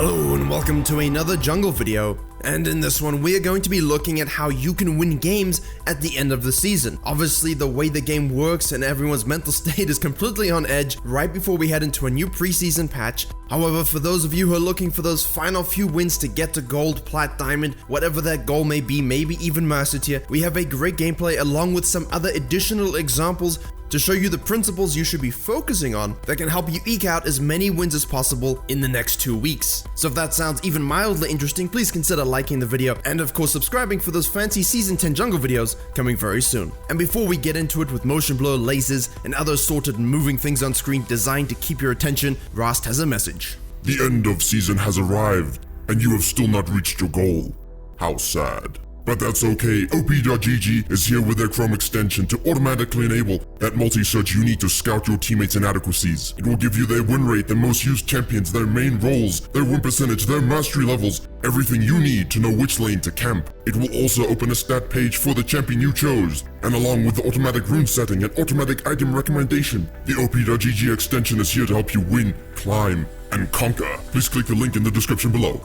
Hello and welcome to another jungle video, and in this one we are going to be looking at how you can win games at the end of the season. Obviously the way the game works and everyone's mental state is completely on edge right before we head into a new preseason patch. However, for those of you who are looking for those final few wins to get to gold, plat, diamond, whatever that goal may be, maybe even master tier, we have a great gameplay along with some other additional examples to show you the principles you should be focusing on that can help you eke out as many wins as possible in the next 2 weeks. So if that sounds even mildly interesting, please consider liking the video and of course subscribing for those fancy Season 10 jungle videos coming very soon. And before we get into it with motion blur, lasers, and other assorted moving things on screen designed to keep your attention, Rast has a message. The end of season has arrived, and you have still not reached your goal. How sad. But that's okay, OP.GG is here with their Chrome extension to automatically enable that multi-search you need to scout your teammates' inadequacies. It will give you their win rate, their most used champions, their main roles, their win percentage, their mastery levels, everything you need to know which lane to camp. It will also open a stat page for the champion you chose, and along with the automatic rune setting and automatic item recommendation, the OP.GG extension is here to help you win, climb, and conquer. Please click the link in the description below.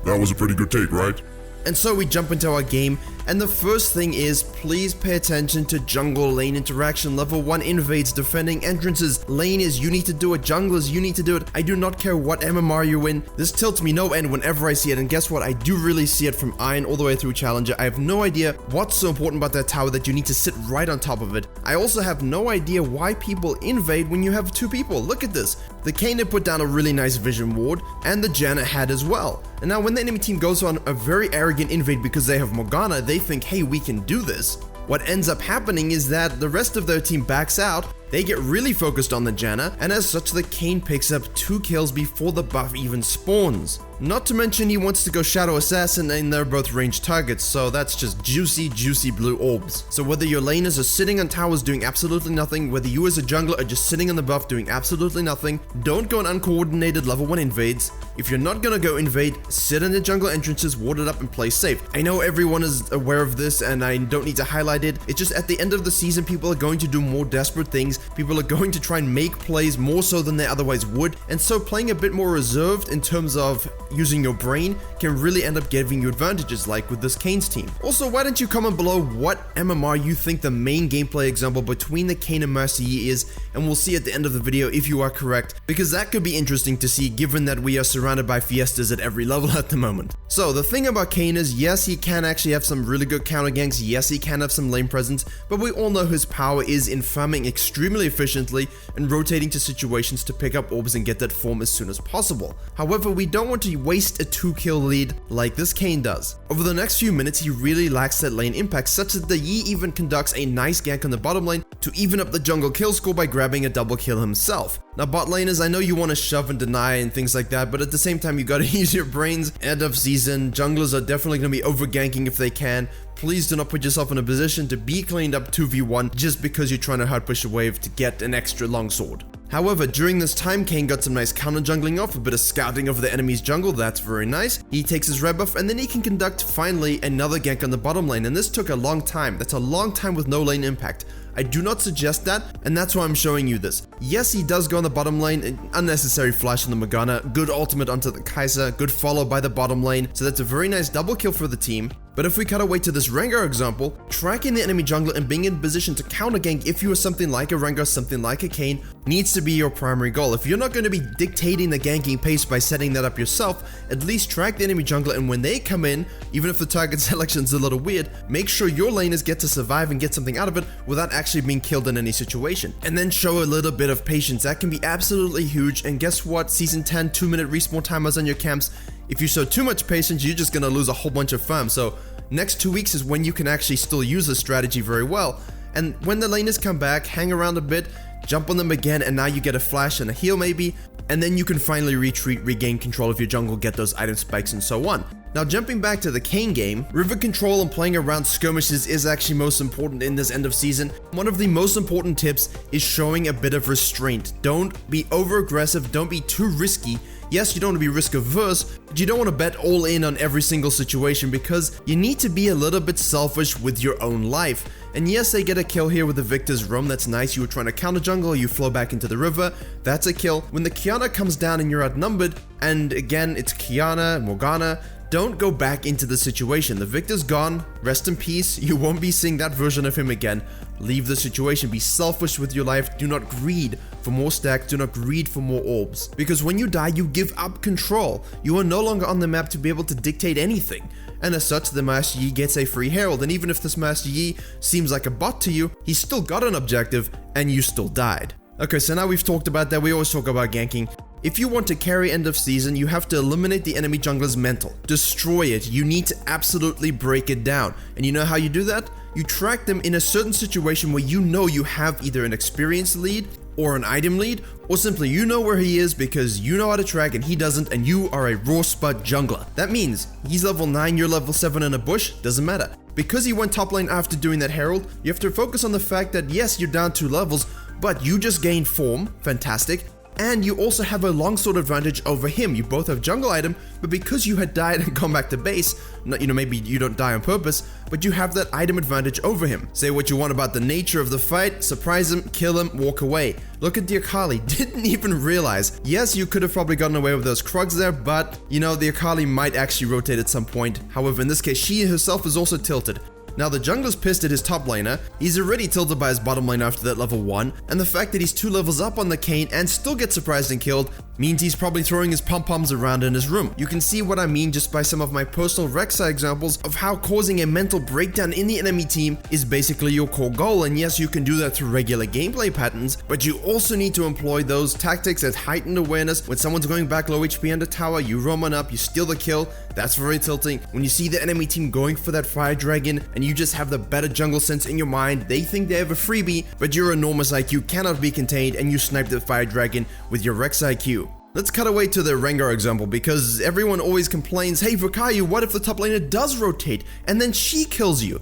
That was a pretty good take, right? And so we jump into our game, and the first thing is please pay attention to jungle lane interaction. Level 1 invades, defending entrances, lane is you need to do it, junglers you need to do it. I do not care what MMR you win. This tilts me no end whenever I see it, and guess what? I do really see it from Iron all the way through Challenger. I have no idea what's so important about that tower that you need to sit right on top of it. I also have no idea why people invade when you have 2 people. Look at this. The Kana put down a really nice vision ward, and the Janna had as well. And now when the enemy team goes on a very arrogant invade because they have Morgana, they think, hey, we can do this. What ends up happening is that the rest of their team backs out, they get really focused on the Janna, and as such the Kayn picks up 2 kills before the buff even spawns. Not to mention he wants to go Shadow Assassin, and they're both ranged targets, so that's just juicy blue orbs. So whether your laners are sitting on towers doing absolutely nothing, whether you as a jungler are just sitting on the buff doing absolutely nothing, don't go on uncoordinated level 1 invades. If you're not gonna go invade, sit in the jungle entrances, ward it up, and play safe. I know everyone is aware of this and I don't need to highlight it. It's just at the end of the season people are going to do more desperate things. People are going to try and make plays more so than they otherwise would, and so playing a bit more reserved in terms of using your brain can really end up giving you advantages like with this Kayn's team. Also, why don't you comment below what MMR you think the main gameplay example between the Kayn and Master Yi is, and we'll see at the end of the video if you are correct, because that could be interesting to see given that we are surrounded by fiestas at every level at the moment. So the thing about Kayn is, yes, he can actually have some really good counter ganks, yes, he can have some lane presence, but we all know his power is in farming extremely efficiently and rotating to situations to pick up orbs and get that form as soon as possible. However, we don't want to waste a 2-kill lead like this Kayn does. Over the next few minutes, he really lacks that lane impact, such that the Yi even conducts a nice gank on the bottom lane to even up the jungle kill score by grabbing a double kill himself. Now bot laners, I know you want to shove and deny and things like that, but at the same time you gotta use your brains. End of season, junglers are definitely gonna be over ganking if they can. Please do not put yourself in a position to be cleaned up 2v1 just because you're trying to hard push a wave to get an extra long sword. However, during this time, Kayn got some nice counter jungling off, a bit of scouting over the enemy's jungle, that's very nice. He takes his red buff, and then he can conduct, finally, another gank on the bottom lane, and this took a long time. That's a long time with no lane impact. I do not suggest that, and that's why I'm showing you this. Yes, he does go on the bottom lane, an unnecessary flash on the Morgana, good ultimate onto the Kai'Sa, good follow by the bottom lane, so that's a very nice double kill for the team. But if we cut away to this Rengar example, tracking the enemy jungler and being in position to counter gank if you are something like a Rengar, something like a Kayn, needs to be your primary goal. If you're not going to be dictating the ganking pace by setting that up yourself, at least track the enemy jungler, and when they come in, even if the target selection is a little weird, make sure your laners get to survive and get something out of it without actually being killed in any situation. And then show a little bit of patience. That can be absolutely huge, and guess what? Season 10 2-minute respawn timers on your camps. If you show too much patience, you're just going to lose a whole bunch of farm. So next 2 weeks is when you can actually still use this strategy very well. And when the laners come back, hang around a bit, jump on them again, and now you get a flash and a heal maybe, and then you can finally retreat, regain control of your jungle, get those item spikes and so on. Now jumping back to the Kayn game, river control and playing around skirmishes is actually most important in this end of season. One of the most important tips is showing a bit of restraint. Don't be over aggressive, don't be too risky. Yes, you don't want to be risk averse, but you don't want to bet all in on every single situation because you need to be a little bit selfish with your own life. And yes, they get a kill here with the Victor's roam, that's nice. You were trying to counter jungle, you flow back into the river, that's a kill. When the Kiana comes down and you're outnumbered, and again, it's Kiana, Morgana, don't go back into the situation. The Victor's gone, rest in peace, you won't be seeing that version of him again. Leave the situation, be selfish with your life, do not greed for more stacks, do not greed for more orbs. Because when you die, you give up control. You are no longer on the map to be able to dictate anything. And as such, the Master Yi gets a free herald, and even if this Master Yi seems like a bot to you, he's still got an objective, and you still died. Okay, so now we've talked about that, we always talk about ganking. If you want to carry end of season, you have to eliminate the enemy jungler's mental. Destroy it. You need to absolutely break it down. And you know how you do that? You track them in a certain situation where you know you have either an experience lead or an item lead, or simply you know where he is because you know how to track and he doesn't, and you are a raw spud jungler. That means he's level 9, you're level 7 in a bush, doesn't matter. Because he went top lane after doing that herald, you have to focus on the fact that yes, you're down 2 levels, but you just gained form, fantastic. And you also have a longsword advantage over him. You both have jungle item, but because you had died and gone back to base, maybe you don't die on purpose, but you have that item advantage over him. Say what you want about the nature of the fight, surprise him, kill him, walk away. Look at the Akali, didn't even realize. Yes, you could have probably gotten away with those Krugs there, but the Akali might actually rotate at some point. However, in this case, she herself is also tilted. Now the jungler's pissed at his top laner, he's already tilted by his bottom lane after that level 1, and the fact that he's 2 levels up on the Kayn and still gets surprised and killed means he's probably throwing his pom-poms around in his room. You can see what I mean just by some of my personal Rek'Sai examples of how causing a mental breakdown in the enemy team is basically your core goal, and yes, you can do that through regular gameplay patterns, but you also need to employ those tactics at heightened awareness. When someone's going back low HP under tower, you roam on up, you steal the kill, that's very tilting. When you see the enemy team going for that fire dragon and you just have the better jungle sense in your mind, they think they have a freebie, but your enormous IQ cannot be contained and you snipe the fire dragon with your Rek'Sai IQ. Let's cut away to the Rengar example because everyone always complains, hey Virkayu, what if the top laner does rotate and then she kills you?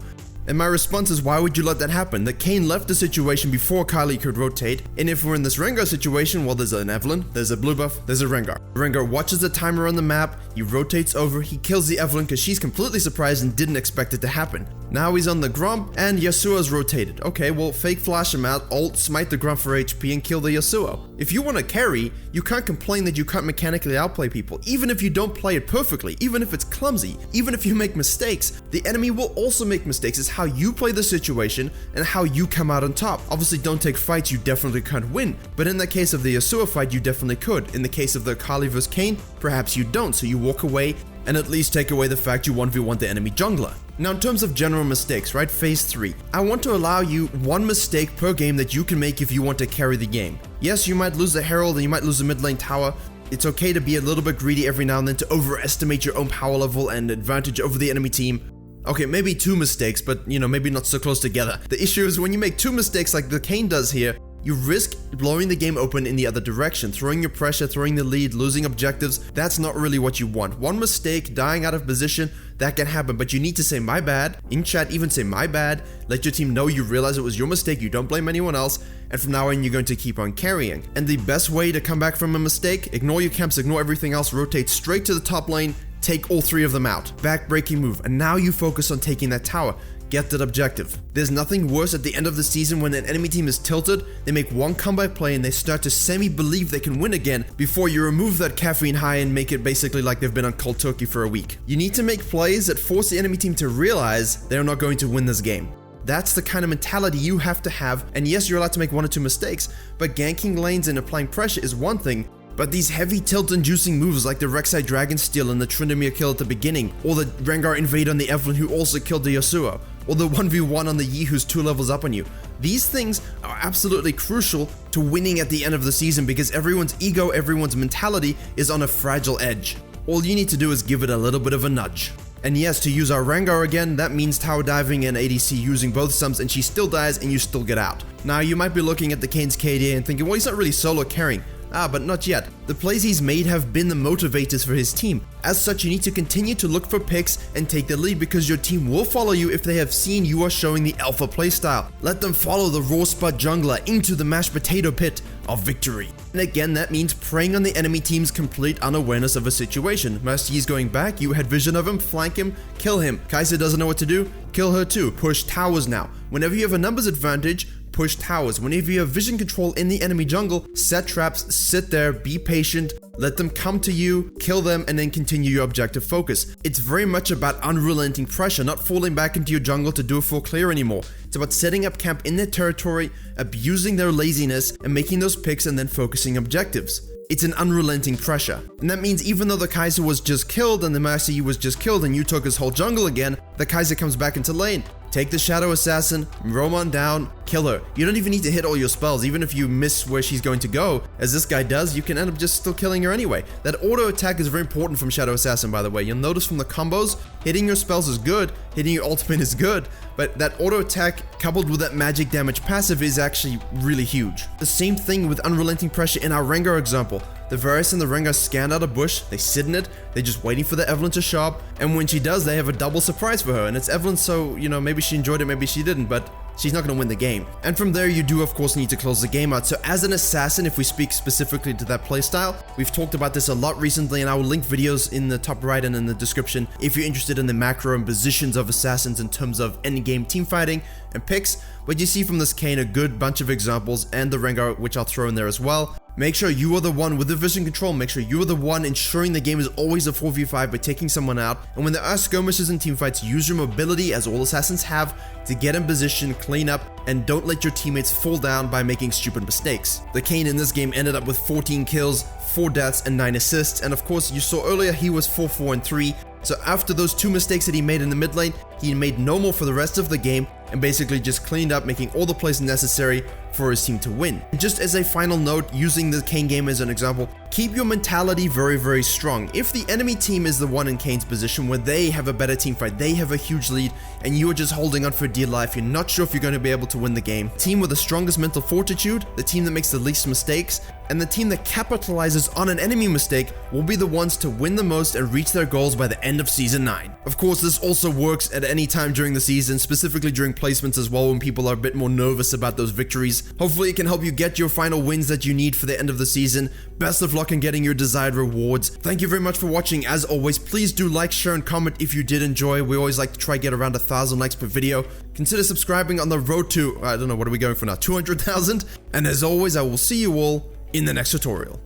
And my response is, why would you let that happen? The Kayn left the situation before Kylie could rotate, and if we're in this Rengar situation, well, there's an Evelynn, there's a blue buff, there's a Rengar. Rengar watches the timer on the map, he rotates over, he kills the Evelynn because she's completely surprised and didn't expect it to happen. Now he's on the Grump, and Yasuo's rotated. Okay, well, fake flash him out, ult, smite the Grump for HP, and kill the Yasuo. If you want to carry, you can't complain that you can't mechanically outplay people, even if you don't play it perfectly, even if it's clumsy, even if you make mistakes. The enemy will also make mistakes. It's how you play the situation and how you come out on top. Obviously, don't take fights you definitely can't win, but in the case of the Yasuo fight, you definitely could. In the case of the Akali vs Kayn, perhaps you don't, so you walk away and at least take away the fact you 1v1 the enemy jungler. Now in terms of general mistakes, right, phase 3, I want to allow you 1 mistake per game that you can make if you want to carry the game. Yes, you might lose the Herald and you might lose the mid lane tower. It's okay to be a little bit greedy every now and then to overestimate your own power level and advantage over the enemy team. Okay, maybe 2 mistakes, but maybe not so close together. The issue is when you make 2 mistakes like the Kayn does here, you risk blowing the game open in the other direction, throwing your pressure, throwing the lead, losing objectives. That's not really what you want. 1 mistake, dying out of position, that can happen, but you need to say my bad. In chat, even say my bad. Let your team know you realize it was your mistake, you don't blame anyone else, and from now on you're going to keep on carrying. And the best way to come back from a mistake, ignore your camps, ignore everything else, rotate straight to the top lane, take all 3 of them out. Back-breaking move, and now you focus on taking that tower. Get that objective. There's nothing worse at the end of the season when an enemy team is tilted, they make 1 comeback play and they start to semi-believe they can win again before you remove that caffeine high and make it basically like they've been on cold turkey for a week. You need to make plays that force the enemy team to realize they're not going to win this game. That's the kind of mentality you have to have, and yes, you're allowed to make 1 or 2 mistakes, but ganking lanes and applying pressure is one thing, but these heavy tilt-inducing moves like the Rek'Sai Dragon Steal and the Tryndamere kill at the beginning, or the Rengar invade on the Evelynn who also killed the Yasuo, or the 1v1 on the Yi who's 2 levels up on you. These things are absolutely crucial to winning at the end of the season because everyone's ego, everyone's mentality is on a fragile edge. All you need to do is give it a little bit of a nudge. And yes, to use our Rengar again, that means tower diving and ADC using both sums and she still dies and you still get out. Now you might be looking at the Kayn's KDA and thinking, well, he's not really solo carrying. But not yet. The plays he's made have been the motivators for his team. As such, you need to continue to look for picks and take the lead because your team will follow you if they have seen you are showing the alpha playstyle. Let them follow the raw spot jungler into the mashed potato pit of victory. And again, that means preying on the enemy team's complete unawareness of a situation. Master Yi's going back, you had vision of him, flank him, kill him. Kai'Sa doesn't know what to do, kill her too. Push towers now. Whenever you have a numbers advantage, push towers. Whenever you have vision control in the enemy jungle, set traps, sit there, be patient, let them come to you, kill them, and then continue your objective focus. It's very much about unrelenting pressure, not falling back into your jungle to do a full clear anymore. It's about setting up camp in their territory, abusing their laziness, and making those picks and then focusing objectives. It's an unrelenting pressure. And that means even though the Kaiser was just killed and the Master Yi was just killed and you took his whole jungle again, the Kaiser comes back into lane. Take the Shadow Assassin, roam on down, kill her. You don't even need to hit all your spells. Even if you miss where she's going to go, as this guy does, you can end up just still killing her anyway. That auto attack is very important from Shadow Assassin, by the way. You'll notice from the combos, hitting your spells is good, hitting your ultimate is good, but that auto attack coupled with that magic damage passive is actually really huge. The same thing with unrelenting pressure in our Rengar example. The Varus and the Rengar scan out a bush, they sit in it, they're just waiting for the Evelyn to show up, and when she does, they have a double surprise for her, and it's Evelyn, so, you know, maybe she enjoyed it, maybe she didn't, but she's not going to win the game. And from there, you do of course need to close the game out. So as an assassin, if we speak specifically to that playstyle, we've talked about this a lot recently, and I will link videos in the top right and in the description if you're interested in the macro and positions of assassins in terms of endgame team fighting and picks. But you see from this Kayn a good bunch of examples, and the Rengar, which I'll throw in there as well. Make sure you are the one with the vision control. Make sure you are the one ensuring the game is always a 4v5 by taking someone out. And when there are skirmishes and teamfights, use your mobility, as all assassins have, to get in position, clean up, and don't let your teammates fall down by making stupid mistakes. The Kayn in this game ended up with 14 kills, 4 deaths, and 9 assists. And of course, you saw earlier he was 4-4 and 3. So after those 2 mistakes that he made in the mid lane, he made no more for the rest of the game and basically just cleaned up, making all the plays necessary for his team to win. And just as a final note, using the Kayn game as an example, keep your mentality very strong. If the enemy team is the one in Kayn's position where they have a better team fight, they have a huge lead, and you are just holding on for dear life, you're not sure if you're going to be able to win the game. Team with the strongest mental fortitude, the team that makes the least mistakes, and the team that capitalizes on an enemy mistake will be the ones to win the most and reach their goals by the end of Season 9. Of course, this also works at any time during the season, specifically during placements as well when people are a bit more nervous about those victories. Hopefully it can help you get your final wins that you need for the end of the season. Best of luck in getting your desired rewards. Thank you very much for watching. As always, please do like, share, and comment if you did enjoy. We always like to try get around 1,000 likes per video. Consider subscribing on the road to, I don't know, what are we going for now, 200,000? And as always, I will see you all in the next tutorial.